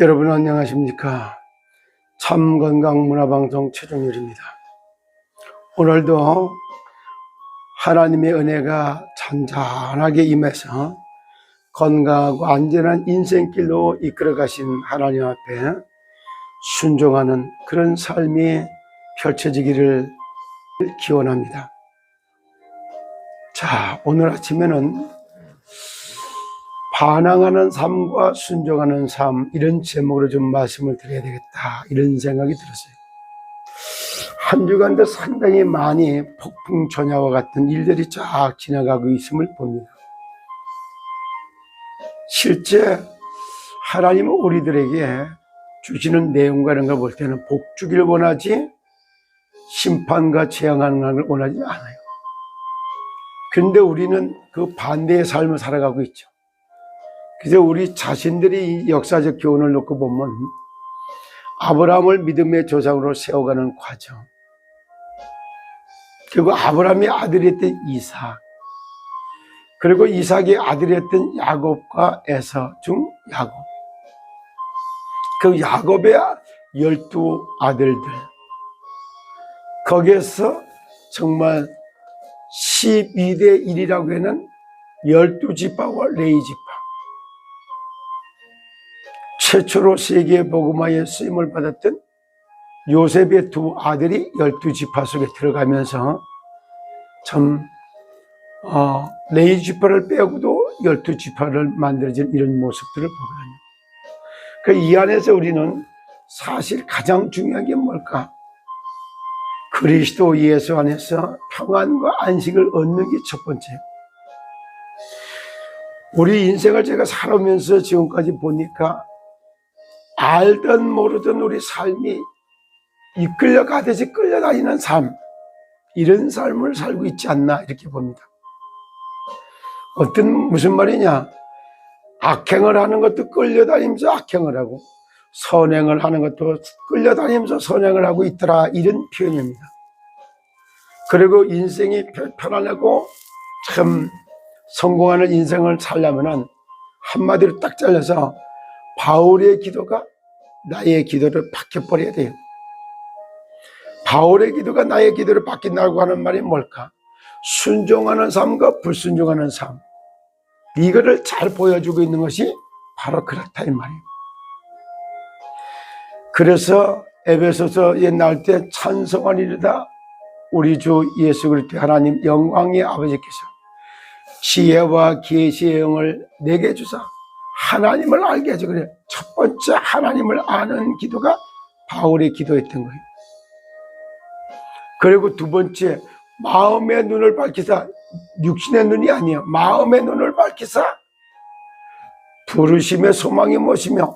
여러분 안녕하십니까? 참건강문화방송 최종률입니다. 오늘도 하나님의 은혜가 잔잔하게 임해서 건강하고 안전한 인생길로 이끌어 가신 하나님 앞에 순종하는 그런 삶이 펼쳐지기를 기원합니다. 자, 오늘 아침에는 반항하는 삶과 순종하는 삶, 이런 제목으로 좀 말씀을 드려야 되겠다, 이런 생각이 들었어요. 한 주간도 상당히 많이 폭풍전야와 같은 일들이 쫙 지나가고 있음을 봅니다. 실제 하나님은 우리들에게 주시는 내용과 이런 걸 볼 때는 복 주기를 원하지 심판과 재앙하는 걸 원하지 않아요. 그런데 우리는 그 반대의 삶을 살아가고 있죠. 그래서 우리 자신들이 역사적 교훈을 놓고 보면 아브라함을 믿음의 조상으로 세워가는 과정, 그리고 아브라함의 아들이었던 이삭, 그리고 이삭의 아들이었던 야곱과 에서 중 야곱, 그 야곱의 12 아들들, 거기에서 정말 12대 1이라고 하는 12지파와 레위지파, 최초로 세계 복음화에 쓰임을 받았던 요셉의 2 아들이 12지파 속에 들어가면서 참 레위지파를 빼고도 12지파를 만들어진 이런 모습들을 보거든요. 이 안에서 우리는 사실 가장 중요한 게 뭘까? 그리스도 예수 안에서 평안과 안식을 얻는 게 첫 번째. 우리 인생을 제가 살아오면서 지금까지 보니까 알든 모르든 우리 삶이 이끌려가듯이 끌려다니는 삶, 이런 삶을 살고 있지 않나 이렇게 봅니다. 무슨 말이냐? 악행을 하는 것도 끌려다니면서 악행을 하고 선행을 하는 것도 끌려다니면서 선행을 하고 있더라, 이런 표현입니다. 그리고 인생이 편안하고 참 성공하는 인생을 살려면 한마디로 딱 잘라서 바울의 기도가 나의 기도를 바뀌어버려야 돼요. 바울의 기도가 나의 기도를 바뀐다고 하는 말이 뭘까? 순종하는 삶과 불순종하는 삶, 이거를 잘 보여주고 있는 것이 바로 그렇다 이 말이에요. 그래서 에베소서에 나올 때 찬송하리로다 우리 주 예수 그리스도 하나님 영광의 아버지께서 지혜와 계시의 영을 내게 주사 하나님을 알게 하죠. 그래, 첫 번째 하나님을 아는 기도가 바울의 기도였던 거예요. 그리고 두 번째, 마음의 눈을 밝히사, 육신의 눈이 아니에요, 마음의 눈을 밝히사 부르심의 소망이 무엇이며,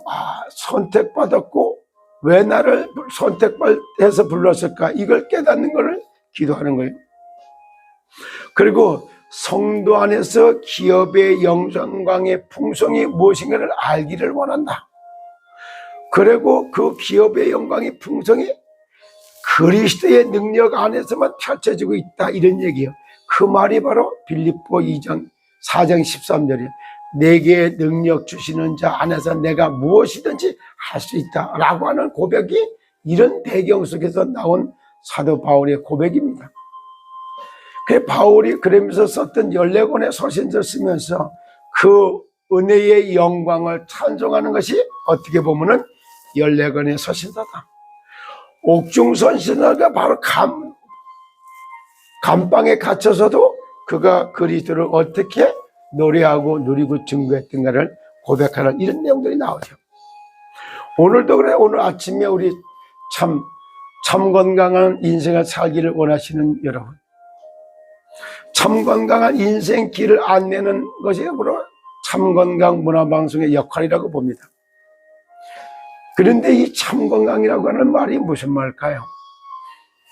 선택받았고 왜 나를 선택해서 불렀을까, 이걸 깨닫는 것을 기도하는 거예요. 그리고 성도 안에서 기업의 영성광의 풍성이 무엇인가를 알기를 원한다. 그리고 그 기업의 영광의 풍성이 그리스도의 능력 안에서만 펼쳐지고 있다, 이런 얘기예요. 그 말이 바로 빌립보 4장 13절이에요. 내게 능력 주시는 자 안에서 내가 무엇이든지 할 수 있다 라고 하는 고백이 이런 배경 속에서 나온 사도 바울의 고백입니다. 그 바울이 그러면서 썼던 14권의 서신서를 쓰면서 그 은혜의 영광을 찬송하는 것이 어떻게 보면은 14권의 서신서다. 옥중선신서가 바로 감방에 갇혀서도 그가 그리스도를 어떻게 노래하고 누리고 증거했던가를 고백하는 이런 내용들이 나오죠. 오늘도 그래. 오늘 아침에 우리 참 건강한 인생을 살기를 원하시는 여러분, 참 건강한 인생 길을 안내는 것이 바로 참건강 문화방송의 역할이라고 봅니다. 그런데 이 참건강이라고 하는 말이 무슨 말일까요?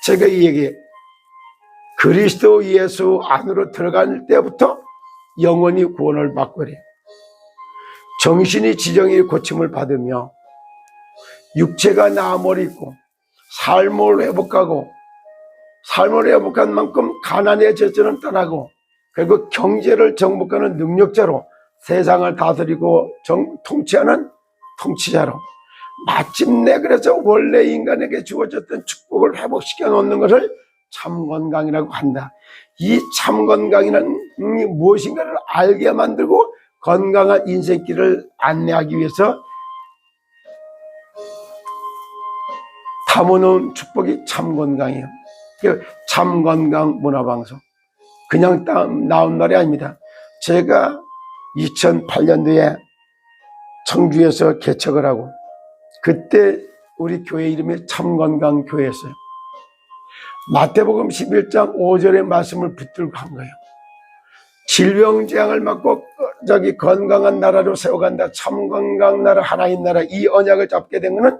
제가 이 얘기, 그리스도 예수 안으로 들어갈 때부터 영원히 구원을 받고 그래요. 정신이 지정의 고침을 받으며 육체가 나아버리고 삶을 회복하고 삶을 회복한 만큼 가난의 저주는 떠나고, 그리고 경제를 정복하는 능력자로 세상을 다스리고 통치하는 통치자로, 마침내 그래서 원래 인간에게 주어졌던 축복을 회복시켜 놓는 것을 참 건강이라고 한다. 이 참 건강이라는 무엇인가를 알게 만들고 건강한 인생길을 안내하기 위해서 담아놓은 축복이 참 건강이에요. 참 건강 문화방송. 그냥 나온 말이 아닙니다. 제가 2008년도에 청주에서 개척을 하고 그때 우리 교회 이름이 참건강교회였어요. 마태복음 11장 5절의 말씀을 붙들고 한 거예요. 질병재앙을 막고 건강한 나라로 세워간다. 참건강 나라, 하나님 나라, 이 언약을 잡게 된 것은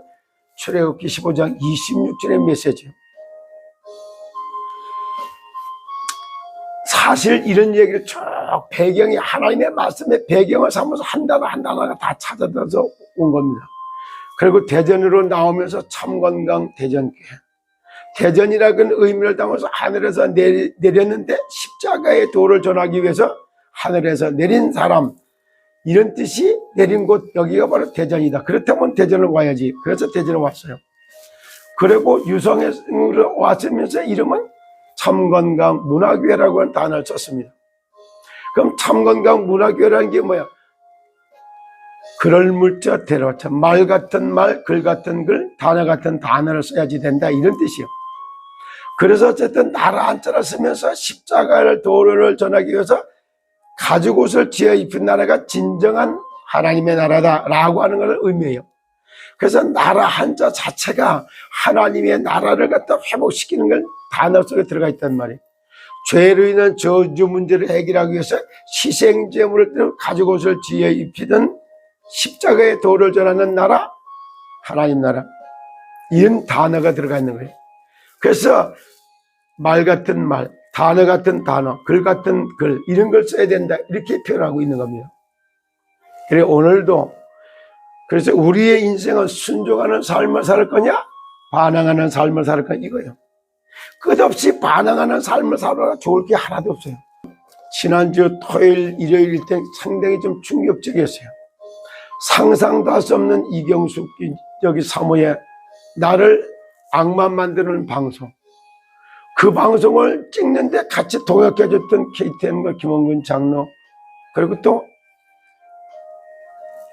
출애굽기 15장 26절의 메시지예요. 사실 이런 얘기를 쭉 배경이 하나님의 말씀의 배경을 삼아서 한 단어 한 단어가 다 찾아서 온 겁니다. 그리고 대전으로 나오면서 참건강 대전교회. 대전이라는 의미를 담아서 하늘에서 내렸는데 십자가의 도를 전하기 위해서 하늘에서 내린 사람, 이런 뜻이 내린 곳, 여기가 바로 대전이다. 그렇다면 대전을 와야지. 그래서 대전을 왔어요. 그리고 유성으로 왔으면서 이름은 참건강 문화교회라고 하는 단어를 썼습니다. 그럼 참건강 문화교회라는 게 뭐야? 글을 물자 대로자, 말 같은 말, 글 같은 글, 단어 같은 단어를 써야지 된다, 이런 뜻이요. 그래서 어쨌든 나라 한자를 쓰면서 십자가를 도를 전하기 위해서 가죽옷을 지어 입힌 나라가 진정한 하나님의 나라다라고 하는 것을 의미해요. 그래서 나라 한자 자체가 하나님의 나라를 갖다 회복시키는 걸 단어 속에 들어가 있단 말이에요. 죄로 인한 저주 문제를 해결하기 위해서 희생제물을 들어 가죽옷을 지어 입히던 십자가의 도를 전하는 나라, 하나님 나라, 이런 단어가 들어가 있는 거예요. 그래서 말 같은 말, 단어 같은 단어, 글 같은 글, 이런 걸 써야 된다, 이렇게 표현하고 있는 겁니다. 그래서 오늘도 그래서 우리의 인생은 순종하는 삶을 살 거냐, 반항하는 삶을 살 거냐, 이거예요. 끝없이 반항하는 삶을 살아라 좋을 게 하나도 없어요. 지난주 토요일, 일요일 때 상당히 좀 충격적이었어요. 상상도 할 수 없는 이경숙 여기 사모에 나를 악마 만드는 방송, 그 방송을 찍는데 같이 동역해줬던 KTN과 김원근 장로, 그리고 또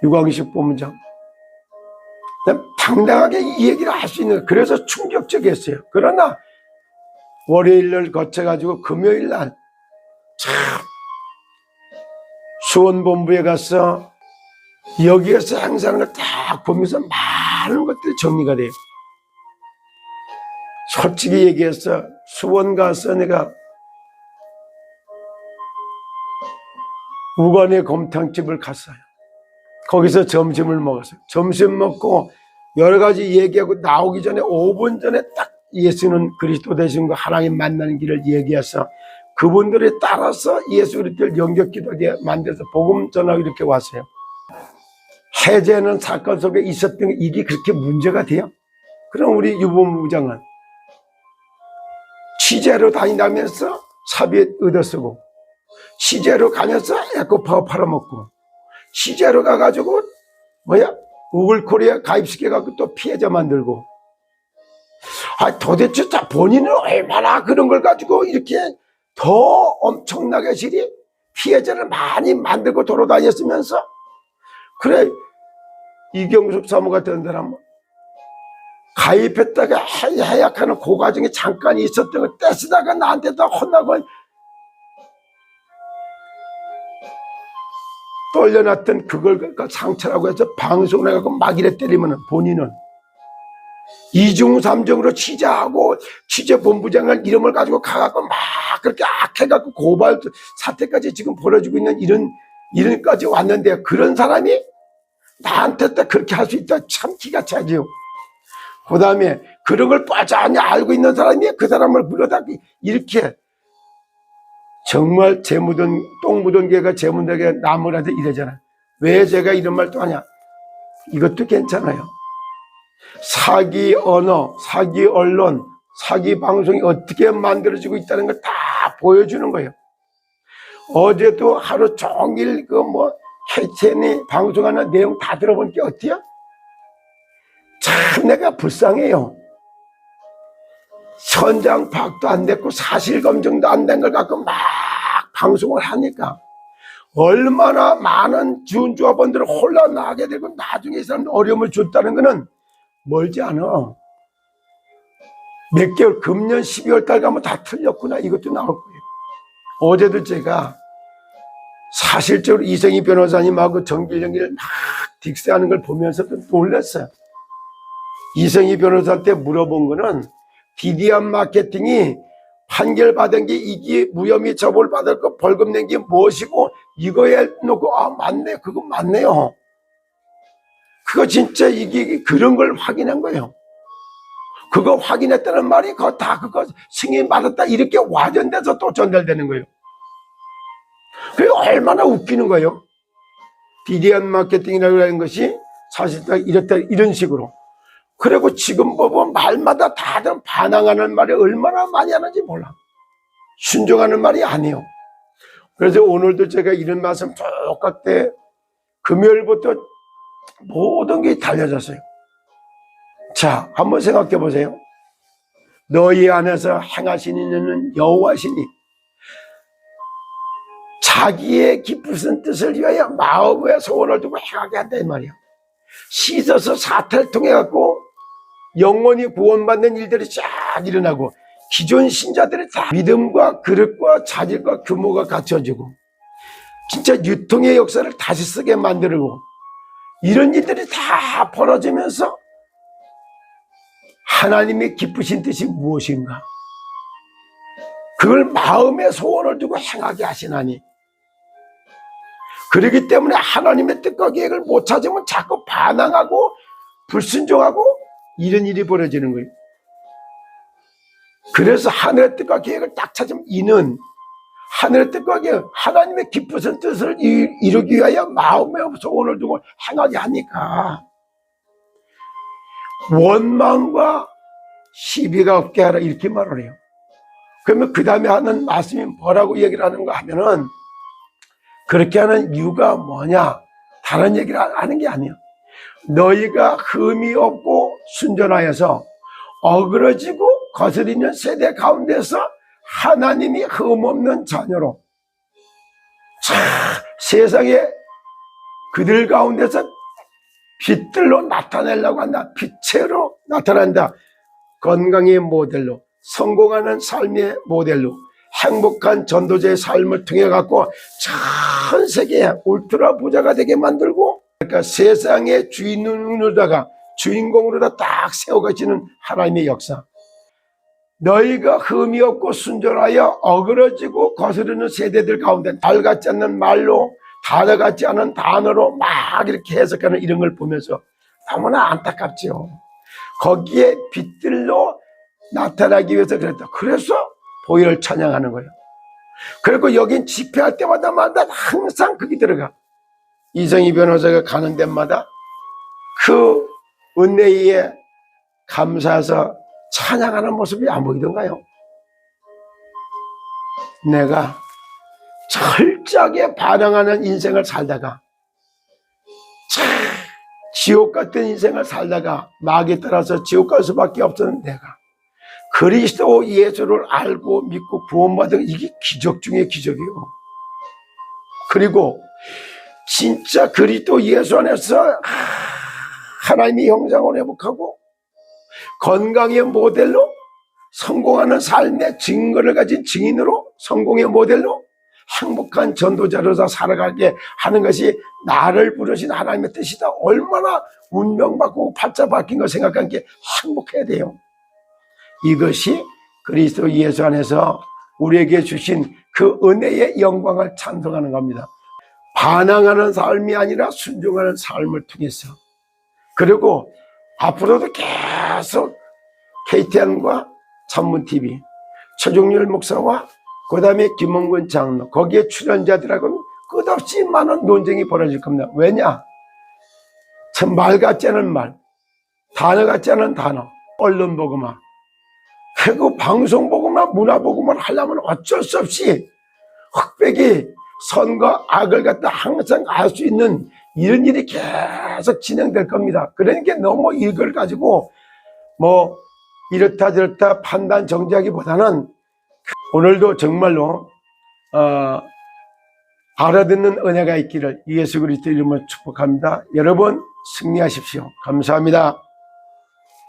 유광식 본부장, 당당하게 이 얘기를 할 수 있는, 그래서 충격적이었어요. 그러나 월요일을 거쳐가지고 금요일날 참 수원본부에 가서 여기에서 행사하는 걸 딱 보면서 많은 것들이 정리가 돼요. 솔직히 얘기해서 수원 가서 내가 우관의 곰탕집을 갔어요. 거기서 점심을 먹었어요. 점심 먹고 여러 가지 얘기하고 나오기 전에 5분 전에 딱 예수는 그리스도 되신 거, 하나님 만나는 길을 얘기해서 그분들에 따라서 예수 그리스도를 영접기도하게 만들어서 복음 전하고 이렇게 왔어요. 해제하는 사건 속에 있었던 일이 그렇게 문제가 돼요? 그럼 우리 유본부장은 취재로 다니면서 사비에 얻어쓰고, 취재로 가면서 에코파워 팔아먹고, 취재로 가가지고 우글코리아 가입시켜갖고 또 피해자 만들고, 도대체 본인은 얼마나 그런 걸 가지고 이렇게 더 엄청나게 실이 피해자를 많이 만들고 돌아다녔으면서, 그래 이경숙 사모 같은 사람 가입했다가 해약하는 그 과정에 잠깐 있었던 거 떼쓰다가 나한테 다 혼나고 떨려놨던 그걸 상처라고 해서 방송을 해갖고 막 이래 때리면 본인은 2중 3중으로 취재하고 취재본부장을 이름을 가지고 가갖고 막 그렇게 악해갖고 고발 사태까지 지금 벌어지고 있는 이런 일까지 왔는데, 그런 사람이 나한테 딱 그렇게 할 수 있다, 참 기가 차지요. 그 다음에 그런 걸 뻔히 알고 있는 사람이 그 사람을 불러다 이렇게 정말 재 묻은, 똥 묻은 개가 재 묻은 개 나무라도 이러잖아. 왜 제가 이런 말 또 하냐? 이것도 괜찮아요. 사기 언어, 사기 언론, 사기 방송이 어떻게 만들어지고 있다는 걸 다 보여주는 거예요. 어제도 하루 종일 KTN이 방송하는 내용 다 들어보니까 어때요? 내가 불쌍해요. 현장 파악도 안 됐고 사실 검증도 안 된 걸 갖고 막 방송을 하니까 얼마나 많은 준조합원들을 혼란하게 되고 나중에 이 사람들 어려움을 줬다는 것은 멀지 않아. 몇 개월, 금년 12월 달 가면 다 틀렸구나, 이것도 나올 거예요. 어제도 제가 사실적으로 이성희 변호사님하고 정길영을 막 딕스하는 걸 보면서도 놀랐어요. 이성희 변호사한테 물어본 거는 DDM 마케팅이 판결 받은 게 이게 무혐의 처벌 받을 거 벌금 낸 게 무엇이고 이거에 놓고 맞네, 그거 맞네요. 그거 진짜 이게 그런 걸 확인한 거예요. 그거 확인했다는 말이 그거 다 그거 승인 받았다 이렇게 와전돼서 또 전달되는 거예요. 그게 얼마나 웃기는 거예요. DDM 마케팅이라고 하는 것이 사실상 이렇다 이런 식으로. 그리고 지금 보면 말마다 다들 반항하는 말이 얼마나 많이 하는지 몰라. 순종하는 말이 아니에요. 그래서 오늘도 제가 이런 말씀 똑같이 금요일부터 모든 게 달려졌어요. 자, 한번 생각해 보세요. 너희 안에서 행하시는 여호와시니 자기의 깊으신 뜻을 위하여 마음의 소원을 두고 행하게 한다 이 말이야. 씻어서 사태를 통해 갖고 영원히 구원받는 일들이 쫙 일어나고 기존 신자들이 다 믿음과 그릇과 자질과 규모가 갖춰지고 진짜 유통의 역사를 다시 쓰게 만들고 이런 일들이 다 벌어지면서 하나님의 기쁘신 뜻이 무엇인가? 그걸 마음의 소원을 두고 행하게 하시나니 그렇기 때문에 하나님의 뜻과 계획을 못 찾으면 자꾸 반항하고 불순종하고 이런 일이 벌어지는 거예요. 그래서 하늘의 뜻과 계획을 딱 찾으면 이는 하늘의 뜻과 계획, 하나님의 기쁘신 뜻을 이루기 위하여 마음의 소원을 두고 행하게 하니까 원망과 시비가 없게 하라 이렇게 말을 해요. 그러면 그 다음에 하는 말씀이 뭐라고 얘기를 하는가 하면은 그렇게 하는 이유가 뭐냐? 다른 얘기를 하는 게 아니에요. 너희가 흠이 없고 순전하여서 어그러지고 거스리는 세대 가운데서 하나님이 흠없는 자녀로 세상에 그들 가운데서 빛들로 나타내려고 한다. 빛으로 나타난다. 건강의 모델로, 성공하는 삶의 모델로, 행복한 전도자의 삶을 통해 갖고 전 세계에 울트라 부자가 되게 만들고, 그러니까 세상의 주인으로다가 주인공으로다 딱 세워가시는 하나님의 역사. 너희가 흠이 없고 순전하여 어그러지고 거스르는 세대들 가운데 말 같지 않는 말로, 단어 같지 않은 단어로 막 이렇게 해석하는 이런 걸 보면서 너무나 안타깝죠. 거기에 빛들로 나타나기 위해서 그랬다. 그래서 보혈을 찬양하는 거예요. 그리고 여긴 집회할 때마다 항상 그게 들어가. 이성희 변호사가 가는 데마다 그 은혜에 감사해서 찬양하는 모습이 안 보이던가요? 내가 철저하게 반항하는 인생을 살다가 지옥 같은 인생을 살다가 마귀에 따라서 지옥 갈 수밖에 없었는 내가 그리스도 예수를 알고 믿고 구원받은 이게 기적 중에 기적이에요. 그리고 진짜 그리스도 예수 안에서 하나님의 형상을 회복하고 건강의 모델로 성공하는 삶의 증거를 가진 증인으로 성공의 모델로 행복한 전도자로서 살아가게 하는 것이 나를 부르신 하나님의 뜻이다. 얼마나 운명받고 팔자 바뀐 걸 생각하는 게 행복해야 돼요. 이것이 그리스도 예수 안에서 우리에게 주신 그 은혜의 영광을 찬송하는 겁니다. 반항하는 삶이 아니라 순종하는 삶을 통해서. 그리고 앞으로도 계속 KTN과 전문TV, 최종렬 목사와 그 다음에 김홍근 장로, 거기에 출연자들하고는 끝없이 많은 논쟁이 벌어질 겁니다. 왜냐? 참 말 같지 않은 말, 단어 같지 않은 단어, 언론 보고만, 그리고 방송 보고만, 문화 보고만 하려면 어쩔 수 없이 흑백이 선과 악을 갖다 항상 알 수 있는 이런 일이 계속 진행될 겁니다. 그러니까 너무 이걸 가지고 뭐 이렇다 저렇다 판단 정지하기보다는 오늘도 정말로 알아듣는 은혜가 있기를 예수 그리스도 이름으로 축복합니다. 여러분 승리하십시오. 감사합니다.